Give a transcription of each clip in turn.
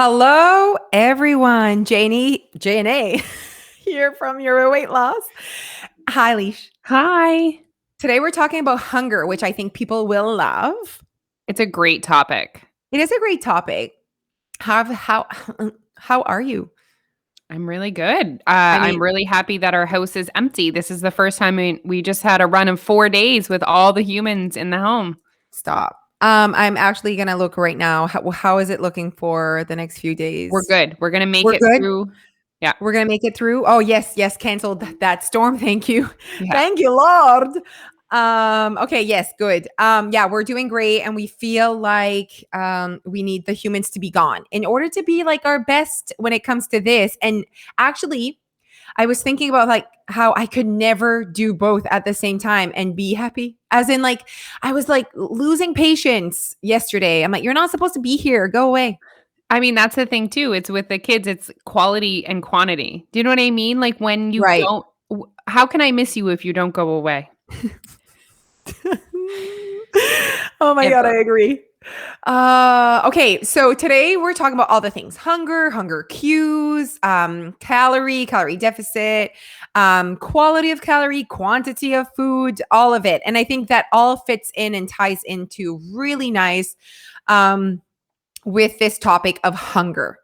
Hello, everyone. Janie here from Your Weight Loss. Hi, Leash. Hi. Today we're talking about hunger, which I think people will love. It's a great topic. It is a great topic. How how are you? I'm really good. I I'm mean, really happy that our house is empty. This is the first time we just had a run of 4 days with all the humans in the home. stop. I'm actually gonna look right now. How is it looking for the next few We're days? good. We're going to make We're it good. through. Yeah. We're gonna make it through. Oh yes, canceled that storm. Thank you. Yeah. Thank you, Lord. Okay, yes, good. Yeah, we're doing great, and we feel like we need the humans to be gone in order to be like our best when it comes to this. And actually, I was thinking about like how I could never do both at the same time and be happy. As in, like, I was like losing patience yesterday. I'm like, you're not supposed to be here. Go away. I mean, that's the thing too. It's with the kids, it's quality and quantity. Do you know what I mean? Like when you Right. don't, how can I miss you if you don't go away? Oh my God, I Ever. agree. Okay, so today we're talking about all the things: hunger cues, calorie deficit, quality of calorie, quantity of food, all of it. And I think that all fits in and ties into really nice um, with this topic of hunger.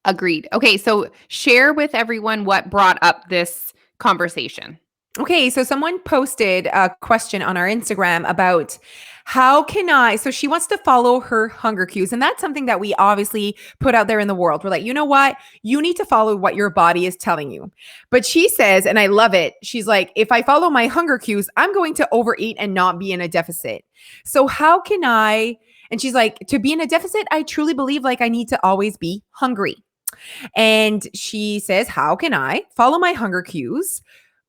Agreed. Okay. So share with everyone what brought up this conversation. Okay, so someone posted a question on our Instagram about how can I, so she wants to follow her hunger cues. And that's something that we obviously put out there in the world. We're like, you know what? You need to follow what your body is telling you. But she says, and I love it, she's like, if I follow my hunger cues, I'm going to overeat and not be in a deficit. So how can I, and she's like, to be in a deficit, I truly believe like I need to always be hungry. And she says, how can I follow my hunger cues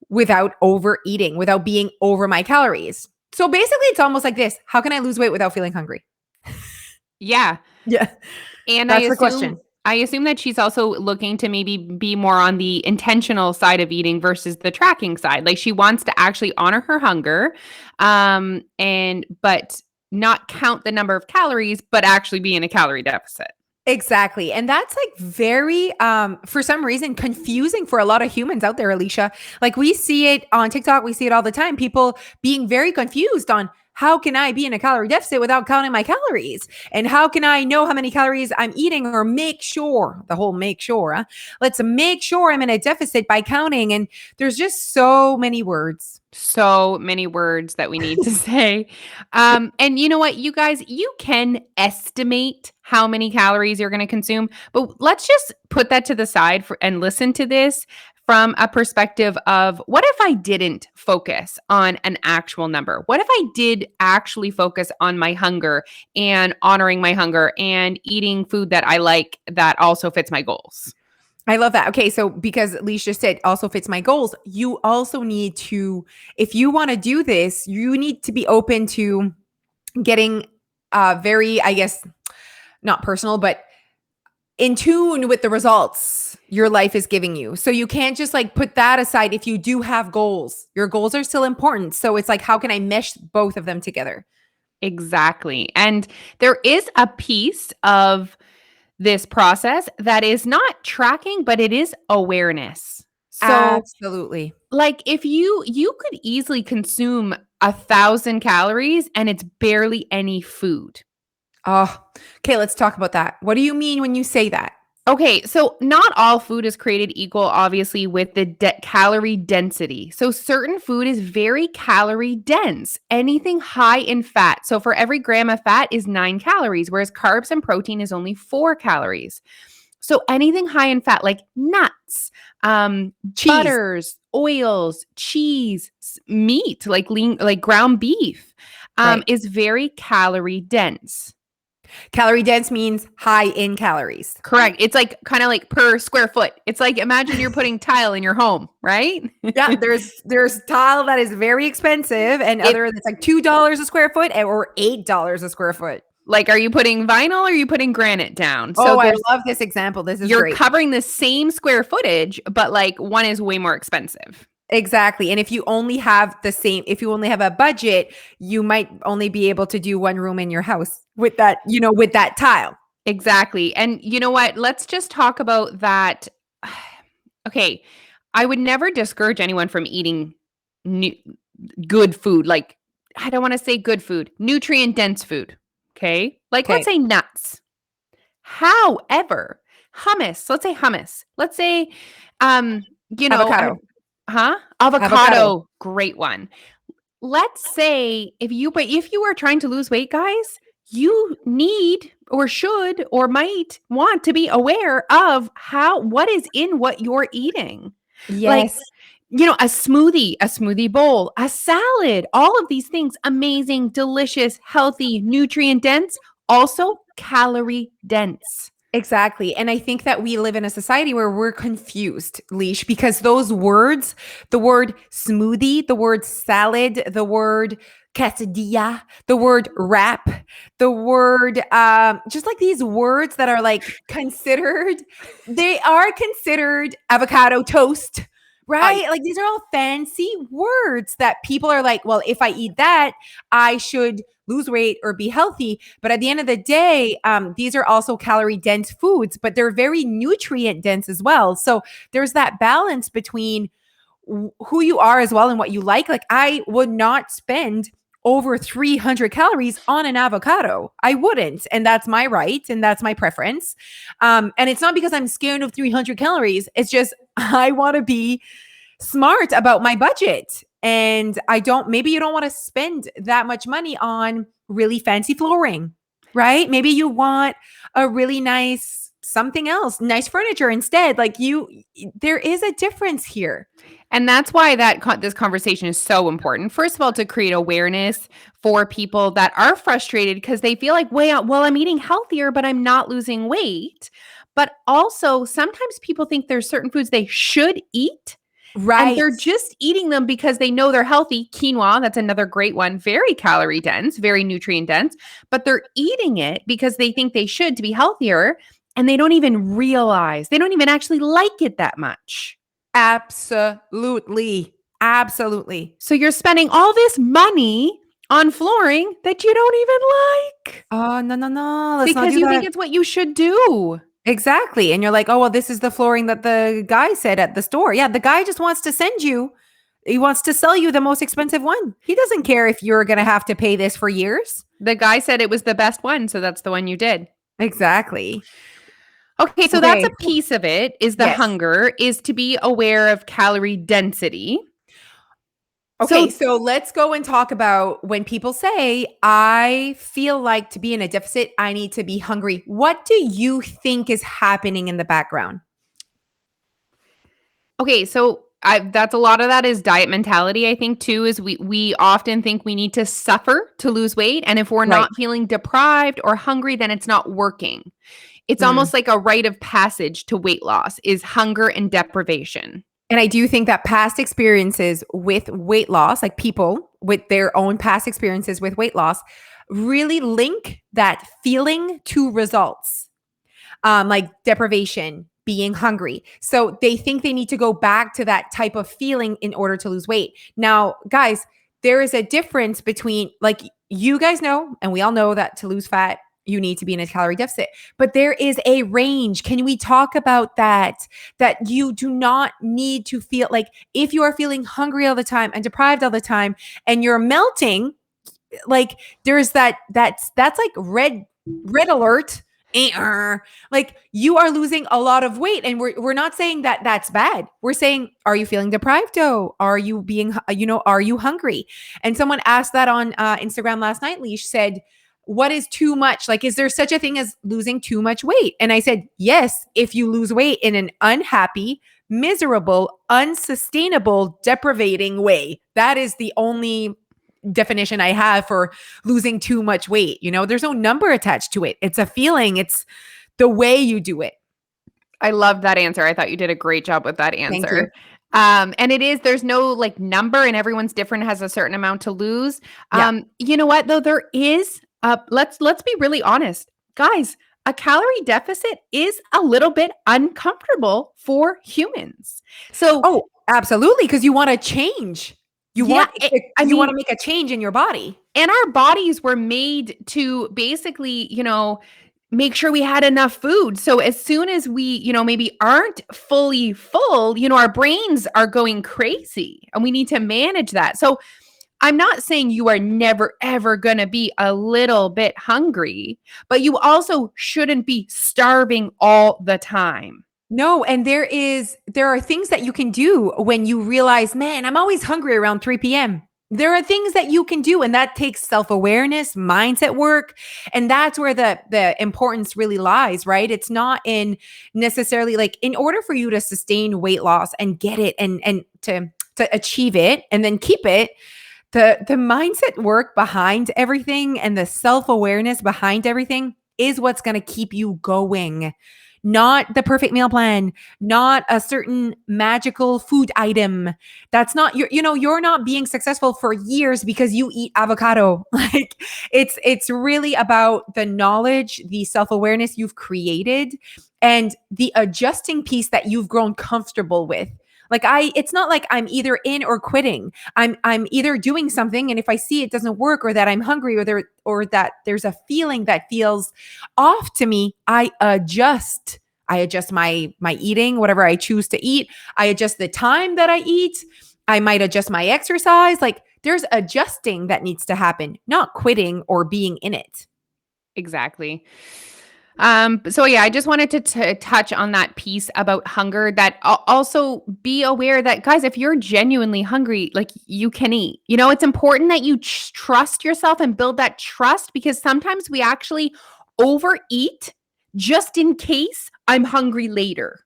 without overeating, without being over my calories? So basically, it's almost like this: how can I lose weight without feeling hungry? Yeah. Yeah, And I that's the assume question. I assume that she's also looking to maybe be more on the intentional side of eating versus the tracking side. Like she wants to actually honor her hunger, and but not count the number of calories, but actually be in a calorie deficit. Exactly. And that's like very for some reason confusing for a lot of humans out there, Alicia. Like we see it on TikTok, we see it all the time. People being very confused on how can I be in a calorie deficit without counting my calories? And how can I know how many calories I'm eating or make sure, the whole make sure, huh? Let's make sure I'm in a deficit by counting. And there's just so many words. So many words that we need to say. And you know what, you guys, you can estimate how many calories you're going to consume, but let's just put that to the side and listen to this from a perspective of what if I didn't focus on an actual number? What if I did actually focus on my hunger and honoring my hunger and eating food that I like that also fits my goals? I love that. Okay, so because Leash just said also fits my goals, you also need to, if you want to do this, you need to be open to getting very, I guess, not personal, but in tune with the results your life is giving you. So you can't just like put that aside if you do have goals. Your goals are still important. So it's like, how can I mesh both of them together? Exactly. And there is a piece of this process that is not tracking, but it is awareness. So, Absolutely. like if you could easily consume 1,000 calories and it's barely any food. Oh, okay. Let's talk about that. What do you mean when you say that? Okay, so not all food is created equal, obviously, with the calorie density. So certain food is very calorie dense, anything high in fat. So for every gram of fat is 9 calories, whereas carbs and protein is only 4 calories. So anything high in fat, like nuts, Cheese. butters, oils, cheese, meat, like lean, like ground beef, Right. is very calorie dense. Calorie dense means high in calories. Correct. It's like kind of like per square foot. It's like imagine you're putting tile in your home, right? Yeah, there's tile that is very expensive and It other that's like $2 a square foot or $8 a square foot. like are you putting vinyl or are you putting granite down? So Oh, I there's love this example. This is you're great. covering the same square footage, but like one is way more expensive. Exactly. And if you only have the same, if you only have a budget, you might only be able to do one room in your house with that, with that tile. Exactly. And you know what? Let's just talk about that. Okay. I would never discourage anyone from eating nu good food. Like, I don't wanna say good food, nutrient dense food. Okay. Like, let's Okay. say nuts. However, hummus, let's say hummus. Let's say, I Avocado. huh? Avocado. Avocado, great one. Let's say if you are trying to lose weight, guys, you need or should or might want to be aware of what is in what you're eating. Like, Yes. a smoothie bowl, a salad, all of these things, amazing, delicious, healthy, nutrient dense, also calorie dense. Exactly. And I think that we live in a society where we're confused, Leash, because those words, the word smoothie, the word salad, the word quesadilla, the word wrap, the word, just like these words that are like considered, they are considered avocado toast, I right? Like these are all fancy words that people are like, well, if I eat that, I should lose weight or be healthy. But at the end of the day, these are also calorie dense foods, but they're very nutrient dense as well. So there's that balance between who you are as well and what you like. Like I would not spend over 300 calories on an avocado. I wouldn't. And that's my right. And that's my preference. And it's not because I'm scared of 300 calories. It's just, I want to be smart about my budget. And maybe you don't want to spend that much money on really fancy flooring, right? Maybe you want a really nice something else, nice furniture instead. There is a difference here. And that's why this conversation is so important. First of all, to create awareness for people that are frustrated because they feel like, well, I'm eating healthier, but I'm not losing weight. But also, sometimes people think there's certain foods they should eat, and Right. they're just eating them because they know they're healthy. Quinoa, that's another great one, very calorie dense, very nutrient dense, but they're eating it because they think they should to be healthier, and they don't even realize, they don't even actually like it that much. Absolutely. Absolutely. So you're spending all this money on flooring that you don't even like Oh, no, no, no. Let's not because do you think that. it's what you should do. Exactly. And you're like, oh, well, this is the flooring that the guy said at the store. Yeah, the guy just wants to he wants to sell you the most expensive one. He doesn't care if you're going to have to pay this for years. The guy said it was the best one, so that's the one you did. Exactly. Okay, so that's a Okay. piece of it, is the Yes. hunger, is to be aware of calorie density. Okay, So so let's go and talk about when people say, I feel like to be in a deficit, I need to be hungry. What do you think is happening in the background? okay, so that's a lot of that is diet mentality, I think, too, is we often think we need to suffer to lose weight, and if we're Right. not feeling deprived or hungry, then it's not working. It's Mm. almost like a rite of passage to weight loss is hunger and deprivation. And I do think that past experiences with weight loss, like people with their own past experiences with weight loss, really link that feeling to results, like deprivation, being hungry. So they think they need to go back to that type of feeling in order to lose weight. Now, guys, there is a difference between, like, you guys know, and we all know that to lose fat, you need to be in a calorie deficit, but there is a range. Can we talk about that? That you do not need to feel like if you are feeling hungry all the time and deprived all the time and you're melting, like there's that's like red alert. Like you are losing a lot of weight, and we're not saying that that's bad. We're saying, are you feeling deprived? Oh, are you being, are you hungry? And someone asked that on Instagram last night. Leash said, what is too much? Like, is there such a thing as losing too much weight? And I said, yes, if you lose weight in an unhappy, miserable, unsustainable, deprivating way. That is the only definition I have for losing too much weight. There's no number attached to it. It's a feeling, it's the way you do it. I love that answer. I thought you did a great job with that Thank you. answer. And there's no like number and everyone's different, has a certain amount to lose. Yeah. You know what though? There is let's be really honest. Guys, a calorie deficit is a little bit uncomfortable for humans. So Oh, absolutely. Because you want to change. You yeah, want I you want mean, to make a change in your body. and our bodies were made to basically, make sure we had enough food. So as soon as we, maybe aren't fully full, our brains are going crazy and we need to manage that. So I'm not saying you are never ever going to be a little bit hungry, but you also shouldn't be starving all the time. No, and there are things that you can do when you realize, man, I'm always hungry around 3 p.m. There are things that you can do, and that takes self-awareness, mindset work, and that's where the importance really lies, right? It's not in necessarily like in order for you to sustain weight loss and get it and to achieve it and then keep it, the mindset work behind everything and the self-awareness behind everything is what's going to keep you going, not the perfect meal plan, not a certain magical food item. That's not you're not being successful for years because you eat avocado. Like it's really about the knowledge, the self-awareness you've created, and the adjusting piece that you've grown comfortable with. Like it's not like I'm either in or quitting. I'm either doing something, and if I see it doesn't work, or that I'm hungry, or that there's a feeling that feels off to me, I adjust. I adjust my eating, whatever I choose to eat. I adjust the time that I eat. I might adjust my exercise. Like there's adjusting that needs to happen, not quitting or being in it. Exactly. So yeah, I just wanted to touch on that piece about hunger, that also be aware that, guys, if you're genuinely hungry, like, you can eat. It's important that you trust yourself and build that trust, because sometimes we actually overeat just in case I'm hungry later.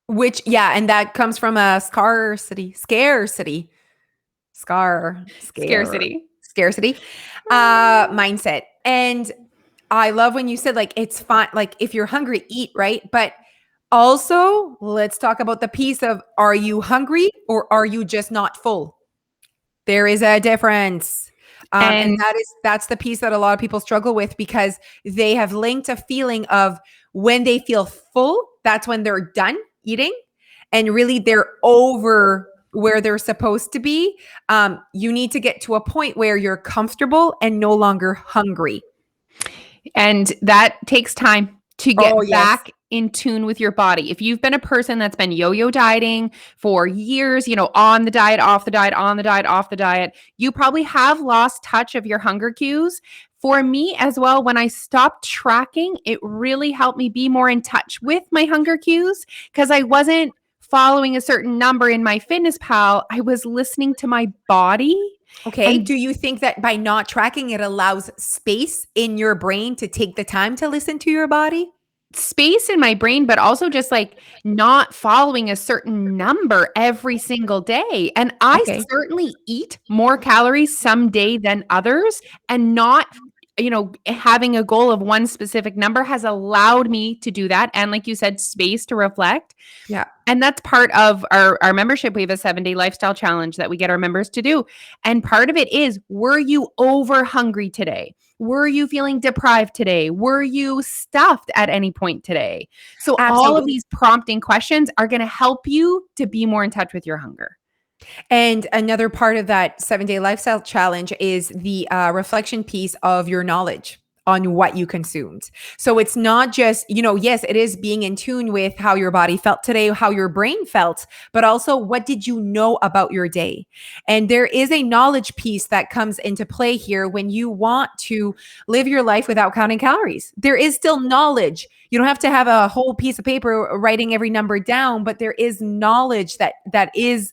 Which, yeah, and that comes from a Scarcity. scarcity mindset. And I love when you said, like, it's fine, like if you're hungry, eat, right? But also let's talk about the piece of, are you hungry or are you just not full? There is a difference. And And that's the piece that a lot of people struggle with, because they have linked a feeling of when they feel full, that's when they're done eating, and really they're over where they're supposed to be. You need to get to a point where you're comfortable and no longer hungry. And that takes time to Oh, get yes. back in tune with your body. If you've been a person that's been yo-yo dieting for years, on the diet, off the diet, on the diet, off the diet, you probably have lost touch of your hunger cues. For me as well, when I stopped tracking, it really helped me be more in touch with my hunger cues, because I wasn't following a certain number in my fitness pal. I was listening to my body. Okay. And Do you think that by not tracking, it allows space in your brain to take the time to listen to your body? space in my brain, but also just like not following a certain number every single day. And I Okay. certainly eat more calories some day than others, and not, having a goal of one specific number has allowed me to do that. And like you said, space to reflect. Yeah. And that's part of our membership. We have a 7-day lifestyle challenge that we get our members to do. And part of it is, were you over hungry today? Were you feeling deprived today? Were you stuffed at any point today? So all of Absolutely. these prompting questions are going to help you to be more in touch with your hunger. And another part of that 7-day lifestyle challenge is the reflection piece of your knowledge on what you consumed. So it's not just, yes, it is being in tune with how your body felt today, how your brain felt, but also what did you know about your day? And there is a knowledge piece that comes into play here when you want to live your life without counting calories. There is still knowledge. You don't have to have a whole piece of paper writing every number down, but there is knowledge that is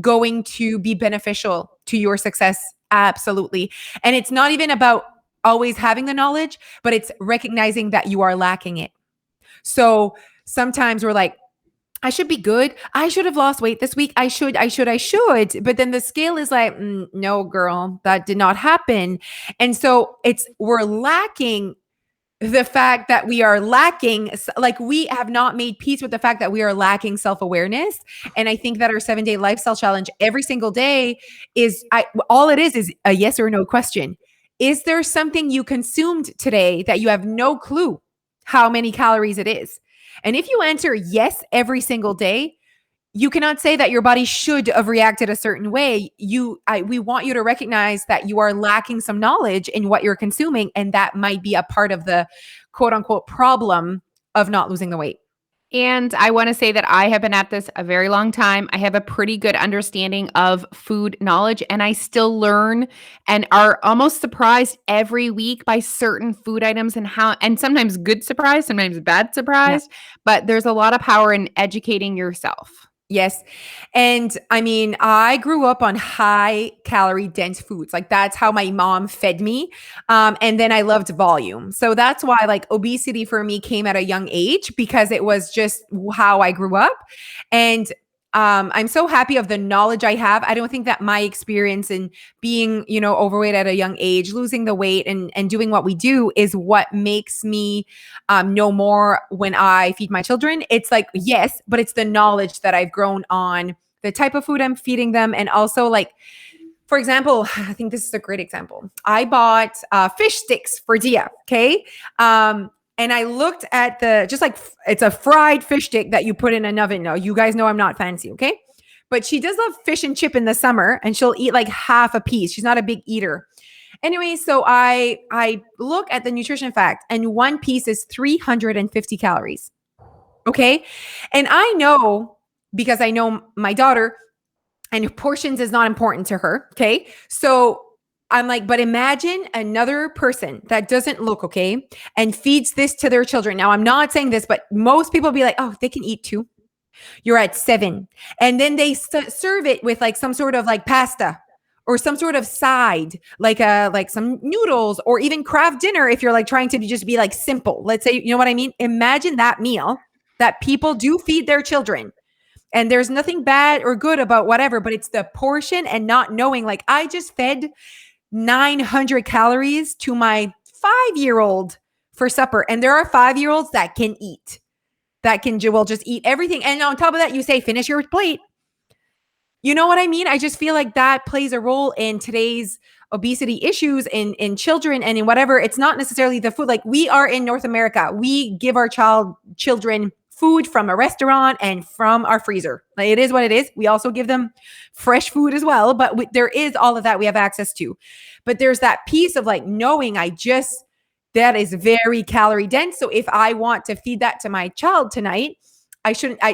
going to be beneficial to your success. Absolutely. And it's not even about always having the knowledge, but it's recognizing that you are lacking it. So sometimes we're like, I should be good. I should have lost weight this week. I should. But then the scale is like, no, girl, that did not happen. And so we're lacking the fact that we are lacking, like we have not made peace with the fact that we are lacking self-awareness. And I think that our 7-day lifestyle challenge every single day all it is a yes or no question. Is there something you consumed today that you have no clue how many calories it is? And if you answer yes every single day, you cannot say that your body should have reacted a certain way. We want you to recognize that you are lacking some knowledge in what you're consuming, and that might be a part of the quote unquote problem of not losing the weight. And I want to say that I have been at this a very long time. I have a pretty good understanding of food knowledge, and I still learn and are almost surprised every week by certain food items and how, and sometimes good surprise, sometimes bad Yeah. surprise. But there's a lot of power in educating yourself. Yes. And I mean, I grew up on high calorie dense foods. Like that's how my mom fed me. And then I loved volume. So that's why like obesity for me came at a young age because it was just how I grew up. And I'm so happy of the knowledge I have. I don't think that my experience in being, overweight at a young age, losing the weight and doing what we do is what makes me know more when I feed my children. It's like, yes, but it's the knowledge that I've grown on the type of food I'm feeding them. And also like, for example, I think this is a great example. I bought fish sticks for Dia. Okay. And I looked at it's a fried fish stick that you put in an oven. Now, you guys know I'm not fancy. Okay. But she does love fish and chip in the summer and she'll eat like half a piece. She's not a big eater. Anyway, so I look at the nutrition fact and one piece is 350 calories. Okay. And I know because I know my daughter and portions is not important to her. Okay. So I'm like, but imagine another person that doesn't look okay and feeds this to their children. Now, I'm not saying this, but most people be like, oh, they can eat too. You're at 7. And then they serve it with like some sort of like pasta or some sort of side, like some noodles or even craft dinner if you're like trying to just be like simple. Let's say, you know what I mean? Imagine that meal that people do feed their children. And there's nothing bad or good about whatever, but it's the portion and not knowing like I just fed 900 calories to my 5-year-old for supper. And there are 5-year-olds that can eat, will just eat everything. And on top of that, you say, finish your plate. You know what I mean? I just feel like that plays a role in today's obesity issues in children and in whatever. It's not necessarily the food. Like we are in North America. We give our children food from a restaurant and from our freezer. Like it is what it is. We also give them fresh food as well, but there is all of that we have access to. But there's that piece of like knowing that is very calorie dense. So if I want to feed that to my child tonight,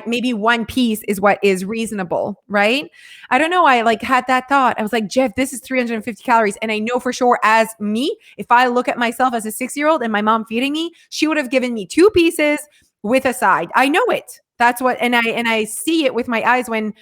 maybe one piece is what is reasonable, right? I don't know. I like had that thought. I was like, Jeff, this is 350 calories. And I know for sure as me, if I look at myself as a 6-year-old and my mom feeding me, she would have given me 2 pieces with a side. I know it. That's what, and I see it with my eyes when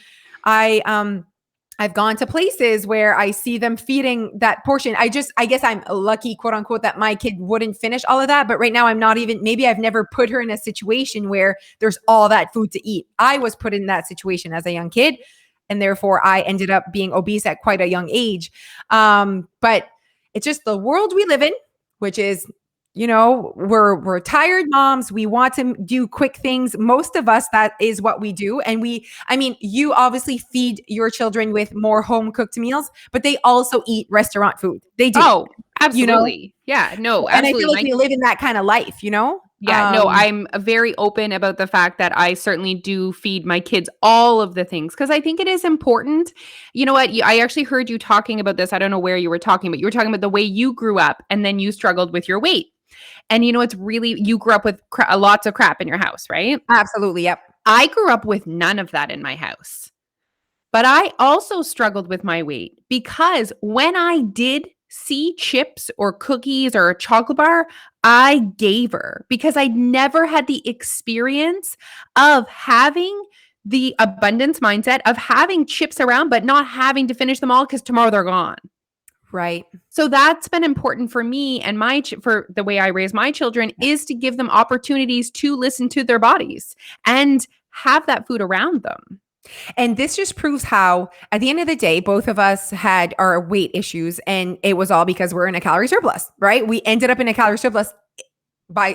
I've gone to places where I see them feeding that portion. I guess I'm lucky, quote unquote, that my kid wouldn't finish all of that. But right now I'm not even, maybe I've never put her in a situation where there's all that food to eat. I was put in that situation as a young kid. And therefore I ended up being obese at quite a young age. But it's just the world we live in, which is, we're tired moms. We want to do quick things. Most of us, that is what we do. And you obviously feed your children with more home cooked meals, but they also eat restaurant food. They do. Oh, absolutely. Yeah, no, absolutely. And I feel like we live in that kind of life, Yeah, no, I'm very open about the fact that I certainly do feed my kids all of the things because I think it is important. You know what? I actually heard you talking about this. I don't know where you were talking, but you were talking about the way you grew up and then you struggled with your weight. And it's really, you grew up with lots of crap in your house, right? Absolutely. Yep. I grew up with none of that in my house. But I also struggled with my weight because when I did see chips or cookies or a chocolate bar, I gave her because I'd never had the experience of having the abundance mindset of having chips around, but not having to finish them all because tomorrow they're gone. Right. So that's been important for me and for the way I raise my children is to give them opportunities to listen to their bodies and have that food around them. And this just proves how, at the end of the day, both of us had our weight issues, and it was all because we're in a calorie surplus, right? We ended up in a calorie surplus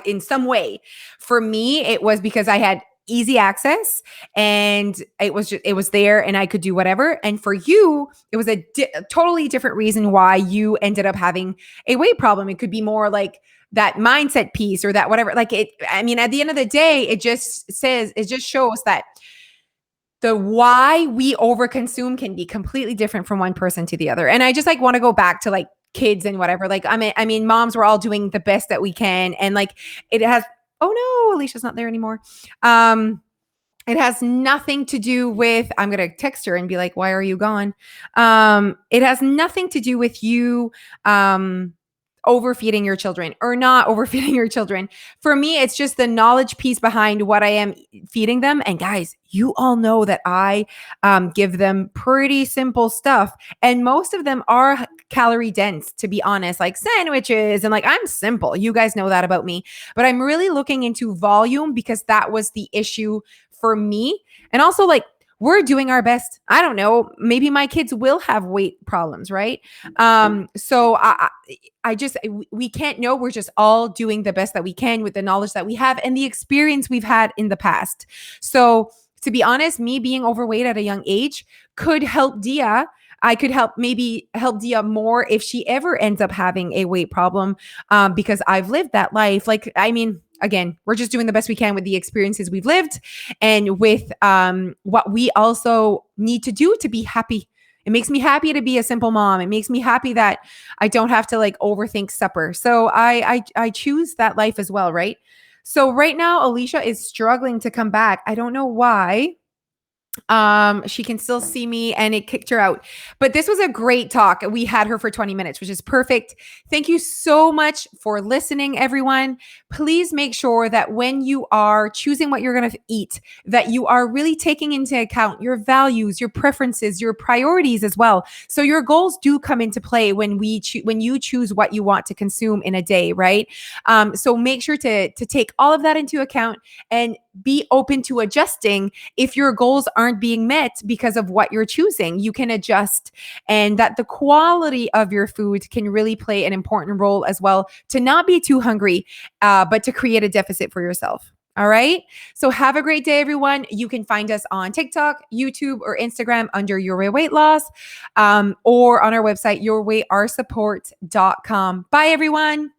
in some way. For me, it was because I had easy access and it was there and I could do whatever. And for you, it was a totally different reason why you ended up having a weight problem. It could be more like that mindset piece or that whatever. Like at the end of the day, it just shows that the why we overconsume can be completely different from one person to the other. And I just like want to go back to like kids and whatever. Like, I mean, moms were all doing the best that we can. And like, it has, oh no, Alicia's not there anymore. It has nothing to do with, I'm going to text her and be like, why are you gone? It has nothing to do with you, overfeeding your children or not overfeeding your children. For me, it's just the knowledge piece behind what I am feeding them. And guys, you all know that I give them pretty simple stuff. And most of them are calorie dense, to be honest, like sandwiches. And like, I'm simple. You guys know that about me. But I'm really looking into volume because that was the issue for me. And also, like, we're doing our best. I don't know. Maybe my kids will have weight problems, right? So I just, we can't know. We're just all doing the best that we can with the knowledge that we have and the experience we've had in the past. So to be honest, me being overweight at a young age could help Dia. I could maybe help Dia more if she ever ends up having a weight problem, because I've lived that life. Like, I mean, again, we're just doing the best we can with the experiences we've lived and with what we also need to do to be happy. It makes me happy to be a simple mom. It makes me happy that I don't have to like overthink supper. So I choose that life as well, right? So right now, Alicia is struggling to come back. I don't know why. She can still see me and it kicked her out. But this was a great talk. We had her for 20 minutes, which is perfect. Thank you so much for listening, everyone. Please make sure that when you are choosing what you're going to eat, that you are really taking into account your values, your preferences, your priorities as well. So your goals do come into play when when you choose what you want to consume in a day, right? So make sure to take all of that into account and be open to adjusting if your goals aren't being met because of what you're choosing. You can adjust, and that the quality of your food can really play an important role as well to not be too hungry, but to create a deficit for yourself. All right. So have a great day, everyone. You can find us on TikTok, YouTube, or Instagram under Your Way Weight Loss, or on our website, yourwayoursupport.com. Bye, everyone.